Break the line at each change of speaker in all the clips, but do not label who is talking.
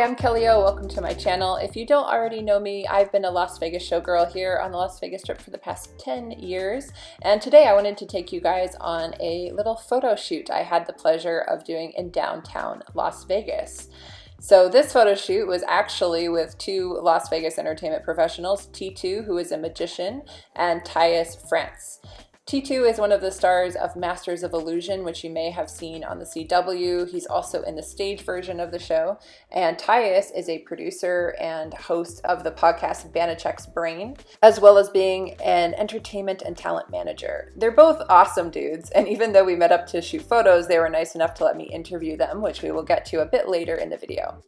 I'm Kelly O. Welcome to my channel. If you don't already know me, I've been a Las Vegas showgirl here on the Las Vegas Strip for the past 10 years. And today I wanted to take you guys on a little photo shoot I had the pleasure of doing in downtown Las Vegas. So this photo shoot was actually with two Las Vegas entertainment professionals, Titou, who is a magician, and Tyas Frantz. Titou is one of the stars of Masters of Illusion, which you may have seen on the CW. He's also in the stage version of the show. And Tyas is a producer and host of the podcast Banachek's Brain, as well as being an entertainment and talent manager. They're both awesome dudes, and even though we met up to shoot photos, they were nice enough to let me interview them, which we will get to a bit later in the video.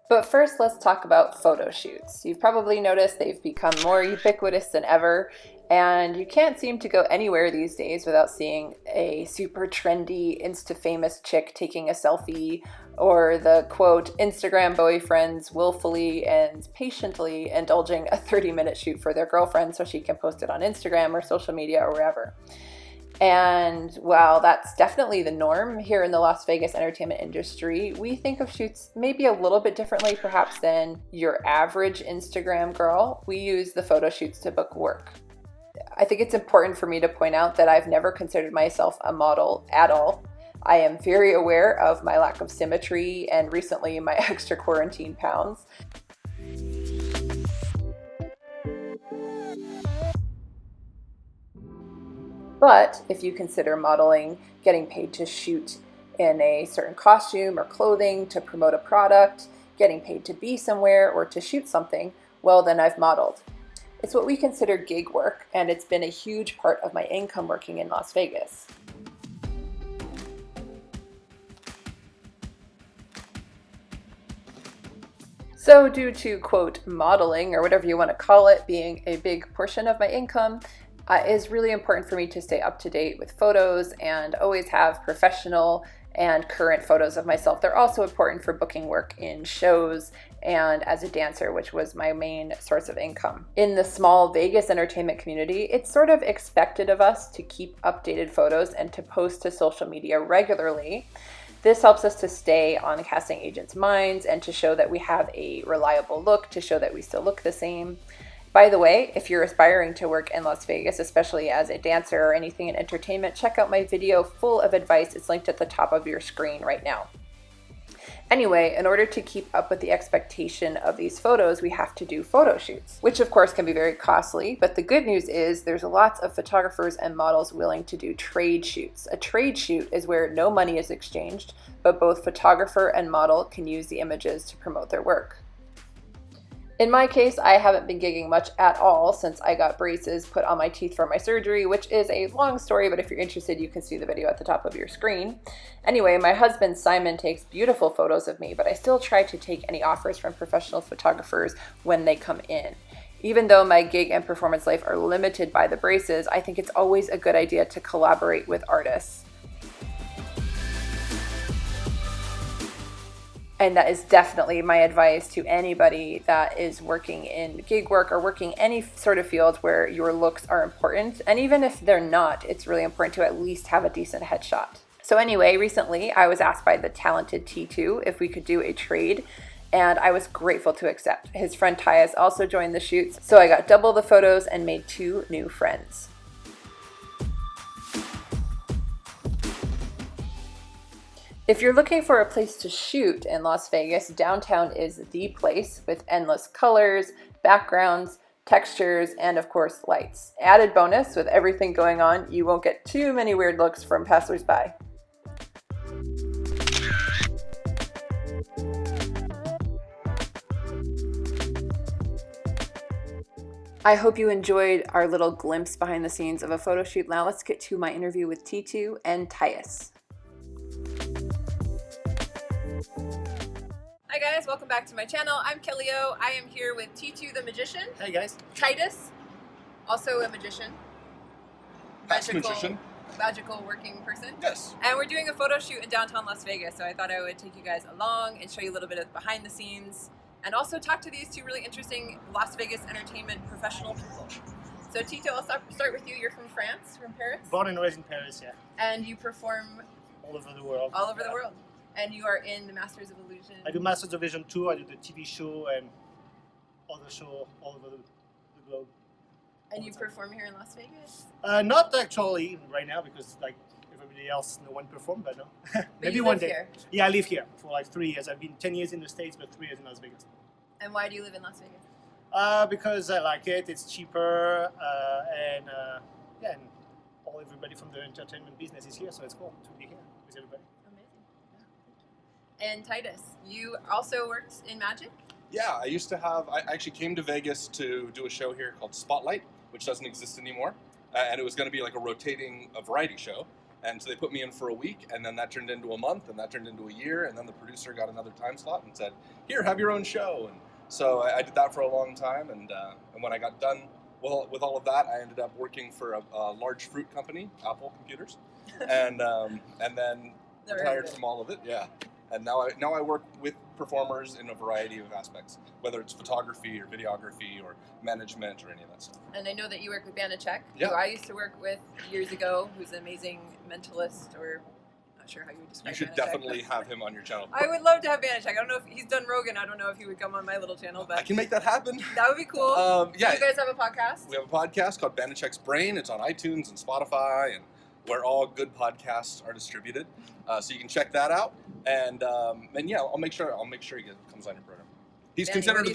But first, let's talk about photo shoots. You've probably noticed they've become more ubiquitous than ever, and you can't seem to go anywhere these days without seeing a super trendy, insta-famous chick taking a selfie, or the, quote, Instagram boyfriends willfully and patiently indulging a 30-minute shoot for their girlfriend so she can post it on Instagram or social media or wherever. And while that's definitely the norm here in the Las Vegas entertainment industry, we think of shoots maybe a little bit differently perhaps than your average Instagram girl. We use the photo shoots to book work. I think it's important for me to point out that I've never considered myself a model at all. I am very aware of my lack of symmetry and recently my extra quarantine pounds. But if you consider modeling, getting paid to shoot in a certain costume or clothing to promote a product, getting paid to be somewhere or to shoot something, well, then I've modeled. It's what we consider gig work, and it's been a huge part of my income working in Las Vegas. So due to, quote, modeling, or whatever you want to call it, being a big portion of my income, it is really important for me to stay up to date with photos and always have professional and current photos of myself. They're also important for booking work in shows and as a dancer, which was my main source of income. In the small Vegas entertainment community, it's sort of expected of us to keep updated photos and to post to social media regularly. This helps us to stay on casting agents' minds and to show that we have a reliable look, to show that we still look the same. By the way, if you're aspiring to work in Las Vegas, especially as a dancer or anything in entertainment, check out my video full of advice. It's linked at the top of your screen right now. Anyway, in order to keep up with the expectation of these photos, we have to do photo shoots, which of course can be very costly. But the good news is there's lots of photographers and models willing to do trade shoots. A trade shoot is where no money is exchanged, but both photographer and model can use the images to promote their work. In my case, I haven't been gigging much at all since I got braces put on my teeth for my surgery, which is a long story, but if you're interested, you can see the video at the top of your screen. Anyway, my husband Simon takes beautiful photos of me, but I still try to take any offers from professional photographers when they come in. Even though my gig and performance life are limited by the braces, I think it's always a good idea to collaborate with artists. And that is definitely my advice to anybody that is working in gig work or working any sort of field where your looks are important. And even if they're not, it's really important to at least have a decent headshot. So anyway, recently I was asked by the talented Titou if we could do a trade, and I was grateful to accept. His friend Tyas also joined the shoots, so I got double the photos and made 2 new friends. If you're looking for a place to shoot in Las Vegas, downtown is the place with endless colors, backgrounds, textures, and of course lights. Added bonus, with everything going on, you won't get too many weird looks from passersby. I hope you enjoyed our little glimpse behind the scenes of a photo shoot. Now let's get to my interview with Titou and Tyas. Hi guys, welcome back to my channel. I'm Kelly O. I am here with Titou the magician.
Hey guys.
Tyas, also a magician. Magical working person.
Yes.
And we're doing a photo shoot in downtown Las Vegas, so I thought I would take you guys along and show you a little bit of behind the scenes and also talk to these two really interesting Las Vegas entertainment professional people. So Titou, I'll start with you. You're from France, from Paris?
Born and raised in Paris, yeah.
And you perform
all over the world.
All over the world. And you are in the Masters of Illusion.
I do Masters of Illusion too. I do the TV show and other show all over the globe.
And you perform here in Las Vegas?
Not actually right now because like everybody else, no one performed, but no.
Maybe one day. Here.
Yeah, I live here for like 3 years. I've been 10 years in the States, but 3 years in Las Vegas.
And why do you live in Las Vegas?
Because I like it. It's cheaper, and everybody from the entertainment business is here, so it's cool to be here with everybody.
Amazing. Yeah. And Titus, you also worked in magic?
Yeah, I actually came to Vegas to do a show here called Spotlight, which doesn't exist anymore. And it was going to be like a variety show. And so they put me in for a week, and then that turned into a month, and that turned into a year, and then the producer got another time slot and said, here, have your own show. And so I did that for a long time, and when I got done with all of that, I ended up working for a large fruit company, Apple Computers, and then retired from all of it, yeah. And now I work with performers in a variety of aspects, whether it's photography or videography or management or any of that stuff.
And I know that you work with Banachek,
yeah.
who I used to work with years ago, who's an amazing mentalist, or not sure how you would describe.
You should
Banachek,
definitely have him on your channel.
I would love to have Banachek. I don't know if he's done Rogan. I don't know if he would come on my little channel, but
I can make that happen.
That would be cool.
Yeah.
Do you guys have a podcast?
We have a podcast called Banachek's Brain. It's on iTunes and Spotify and where all good podcasts are distributed. So you can check that out. And yeah, I'll make sure he comes on your program. He's considered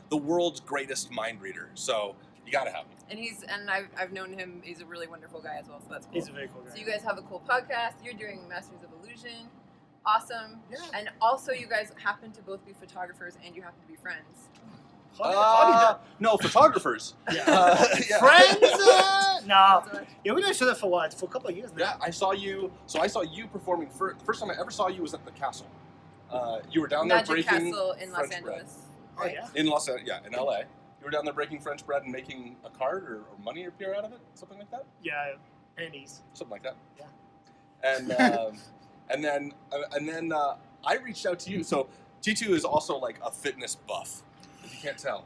the world's greatest mind reader. So you got to have him.
And I've known him. He's a really wonderful guy as well. So that's cool.
He's a very cool guy.
So you guys have a cool podcast. You're doing Masters of Illusion. Awesome.
Yeah.
And also you guys happen to both be photographers and you happen to be friends.
No, photographers.
Yeah.
Yeah.
Friends? No. Yeah, we know each other for what? For a couple of years now.
Yeah, I saw you performing. The first time I ever saw you was at the castle. You were down there
Magic
breaking
Castle in Los
French
Angeles.
Bread. Oh, yeah?
In LA. You were down there breaking French bread and making a card or money appear out of it, something like that.
Yeah, pennies.
Something like that.
Yeah.
And then I reached out to you. So Titou is also like a fitness buff, if you can't tell.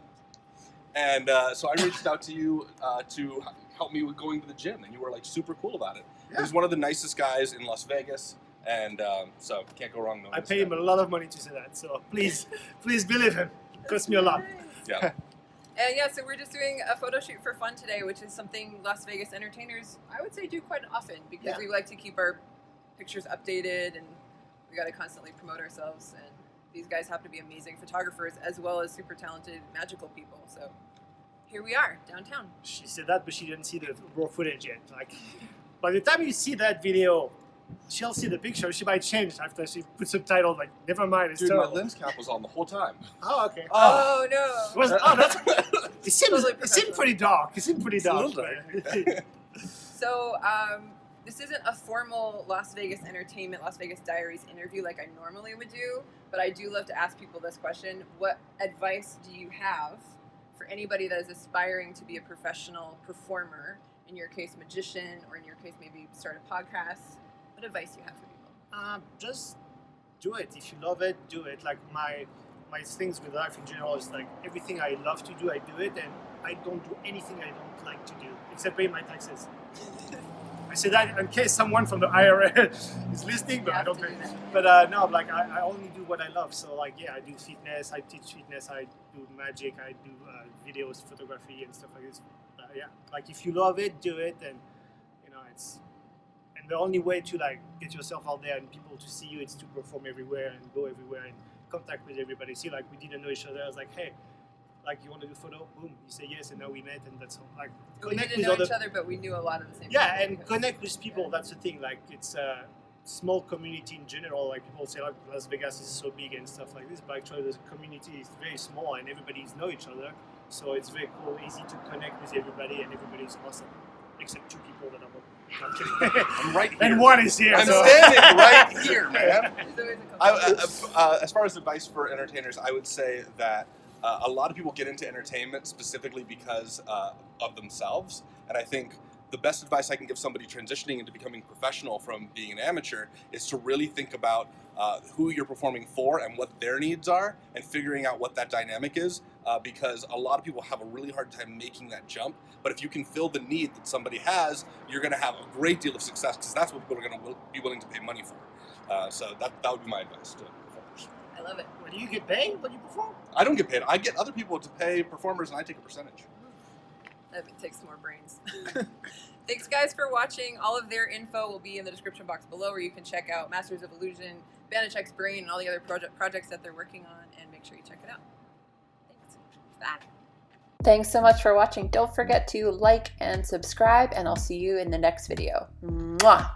And so I reached out to you to help me with going to the gym, and you were like super cool about it.
Yeah.
He was one of the nicest guys in Las Vegas, and so can't go wrong.
I pay him a lot of money to say that, so please believe him. It costs me a lot.
Yeah.
And yeah, so we're just doing a photo shoot for fun today, which is something Las Vegas entertainers, I would say, do quite often because we like to keep our pictures updated and we got to constantly promote ourselves. And these guys happen to be amazing photographers as well as super talented, magical people. So here we are, downtown.
She said that, but she didn't see the raw footage yet. Like, by the time you see that video, she'll see the picture. She might change after she puts subtitles. Like, never mind, it's terrible.
My lens cap was on the whole time.
Oh, okay.
Oh no.
It seemed pretty dark. It seemed pretty dark.
So, this isn't a formal Las Vegas Entertainment, Las Vegas Diaries interview like I normally would do, but I do love to ask people this question. What advice do you have for anybody that is aspiring to be a professional performer, in your case magician, or in your case maybe start a podcast? What advice do you have for people?
Just do it. If you love it, do it. Like my things with life in general is like everything I love to do, I do it, and I don't do anything I don't like to do, except pay my taxes. I say that in case someone from the IRS is listening, but I don't pay. But no, like I only do what I love. So like, yeah, I do fitness, I teach fitness, I do magic, I do videos, photography, and stuff like this. Yeah, like if you love it, do it, and you know it's. And the only way to like get yourself out there and people to see you is to perform everywhere and go everywhere and contact with everybody. See, like we didn't know each other. I was like, hey, like you want to do photo? Boom, you say yes, and now we met, and that's all. Like
connect with each other, but we knew a lot of the same.
Yeah, and connect with people. Yeah. That's the thing. Like it's a small community in general. Like people say, like Las Vegas is so big and stuff like this, but actually the community is very small and everybody knows each other. So it's very cool, easy to connect with everybody, and everybody's awesome, except 2 people that are.
I'm right here.
And 1 is here.
I'm standing right here, man. As far as advice for entertainers, I would say that a lot of people get into entertainment specifically because of themselves, and I think the best advice I can give somebody transitioning into becoming professional from being an amateur is to really think about who you're performing for and what their needs are, and figuring out what that dynamic is, because a lot of people have a really hard time making that jump. But if you can fill the need that somebody has, you're going to have a great deal of success, because that's what people are going to be willing to pay money for. So that would be my advice to performers.
I love it.
Well, do you get paid when you perform?
I don't get paid. I get other people to pay performers, and I take a percentage.
That takes more brains. Thanks, guys, for watching. All of their info will be in the description box below, where you can check out Masters of Illusion, Banachek's Brain, and all the other projects that they're working on, and make sure you check it out. Thanks. Bye. Thanks so much for watching. Don't forget to like and subscribe, and I'll see you in the next video. Mwah!